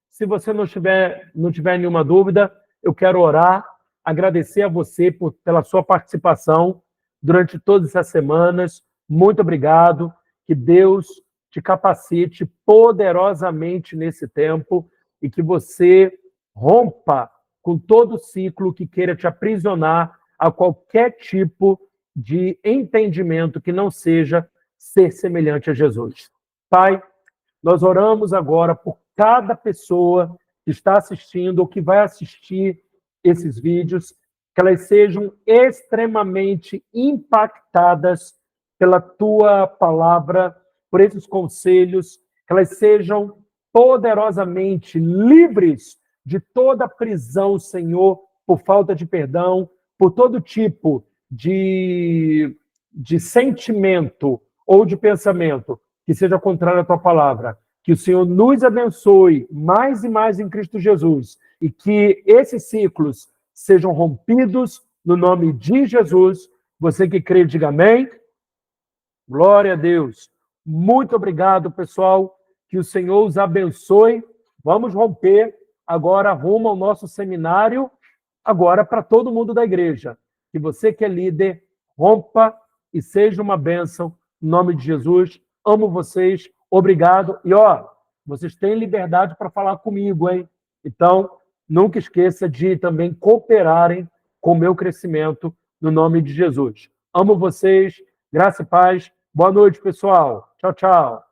Se você não tiver nenhuma dúvida, eu quero orar, agradecer a você pela sua participação durante todas essas semanas. Muito obrigado. Que Deus te capacite poderosamente nesse tempo e que você rompa com todo ciclo que queira te aprisionar a qualquer tipo de entendimento que não seja ser semelhante a Jesus. Pai, nós oramos agora por cada pessoa que está assistindo ou que vai assistir esses vídeos, que elas sejam extremamente impactadas pela tua palavra, por esses conselhos, que elas sejam poderosamente livres de toda prisão, Senhor, por falta de perdão, por todo tipo de sentimento ou de pensamento que seja contrário à tua palavra. Que o Senhor nos abençoe mais e mais em Cristo Jesus e que esses ciclos sejam rompidos no nome de Jesus. Você que crê, diga amém. Glória a Deus. Muito obrigado, pessoal. Que o Senhor os abençoe. Vamos romper agora rumo ao nosso seminário, agora para todo mundo da igreja. Que você que é líder, rompa e seja uma bênção. Em nome de Jesus. Amo vocês. Obrigado. E, vocês têm liberdade para falar comigo, hein? Então, nunca esqueça de também cooperarem com o meu crescimento no nome de Jesus. Amo vocês. Graça e paz. Boa noite, pessoal. Tchau, tchau.